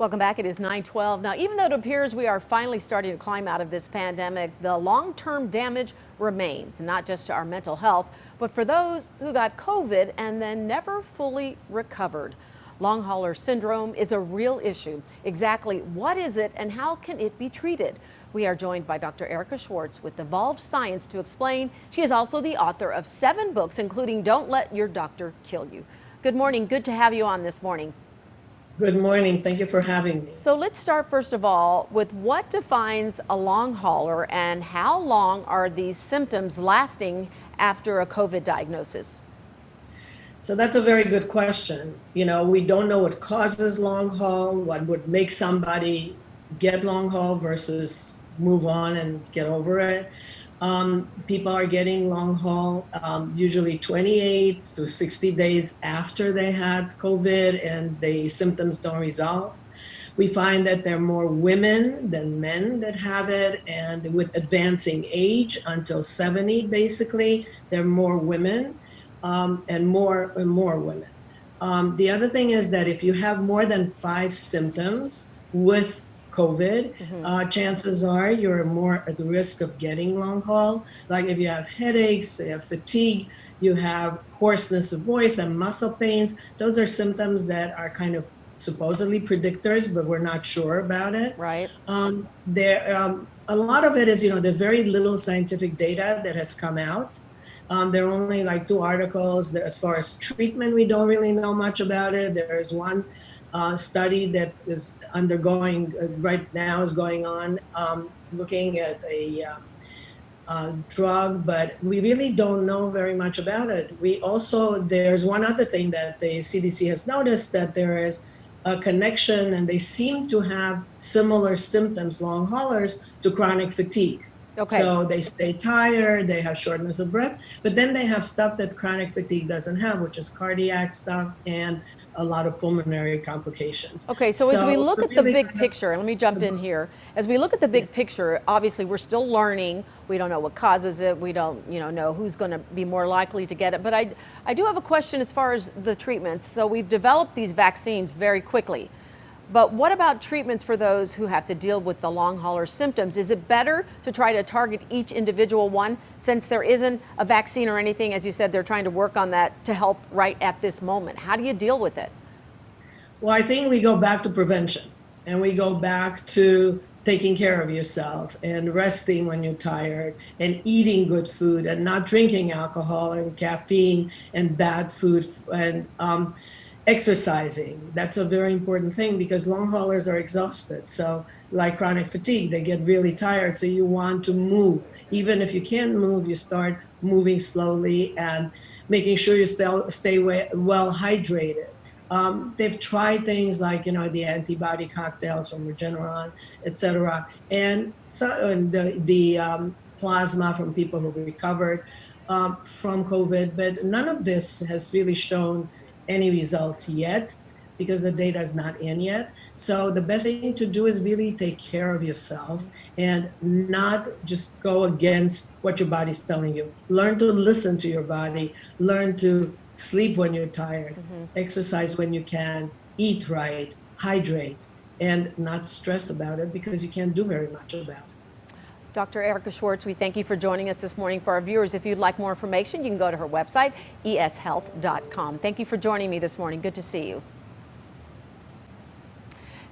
Welcome back. It is 9:12. Now, even though it appears we are finally starting to climb out of this pandemic, the long-term damage remains, not just to our mental health, but for those who got COVID and then never fully recovered. Long hauler syndrome is a real issue. Exactly what is it and how can it be treated? We are joined by Dr. Erika Schwartz with Evolved Science to explain. She is also the author of 7 books, including Don't Let Your Doctor Kill You. Good morning. Good to have you on this morning. Good morning. Thank you for having me. So let's start first of all with what defines a long hauler and how long are these symptoms lasting after a COVID diagnosis? So that's a very good question. You know, we don't know what causes long haul, what would make somebody get long haul versus move on and get over it. People are getting long haul usually 28 to 60 days after they had COVID and the symptoms don't resolve. We find that there are more women than men that have it, and with advancing age until 70, basically, there are more women and more women. The other thing is that if you have more than 5 symptoms with COVID, chances are you're more at the risk of getting long haul. Like if you have headaches, you have fatigue, you have hoarseness of voice and muscle pains, those are symptoms that are kind of supposedly predictors, but we're not sure about it. Right. A lot of it is, there's very little scientific data that has come out. There are only like 2 articles. As far as treatment, we don't really know much about it. There is one study that is undergoing right now is going on, looking at a drug, but we really don't know very much about it. There's one other thing that the CDC has noticed, that there is a connection, and they seem to have similar symptoms, long haulers, to chronic fatigue. Okay. So they stay tired, they have shortness of breath, but then they have stuff that chronic fatigue doesn't have, which is cardiac stuff and a lot of pulmonary complications. Okay, so as we look at the big picture, let me jump in here. As we look at the big picture, obviously we're still learning. We don't know what causes it. We don't know who's going to be more likely to get it. But I do have a question as far as the treatments. So we've developed these vaccines very quickly. But what about treatments for those who have to deal with the long hauler symptoms? Is it better to try to target each individual one, since there isn't a vaccine or anything? As you said, they're trying to work on that to help right at this moment. How do you deal with it? Well, I think we go back to prevention, and we go back to taking care of yourself and resting when you're tired and eating good food and not drinking alcohol and caffeine and bad food, and exercising. That's a very important thing, because long haulers are exhausted. So like chronic fatigue, they get really tired. So you want to move. Even if you can't move, you start moving slowly and making sure you stay well hydrated. They've tried things like, the antibody cocktails from Regeneron, et cetera, and the plasma from people who recovered from COVID. But none of this has really shown any results yet, because the data is not in yet. So the best thing to do is really take care of yourself and not just go against what your body's telling you. Learn to listen to your body, learn to sleep when you're tired, exercise when you can, eat right, hydrate, and not stress about it, because you can't do very much about it. Dr. Erika Schwartz, we thank you for joining us this morning. For our viewers, if you'd like more information, you can go to her website, eshealth.com. Thank you for joining me this morning. Good to see you.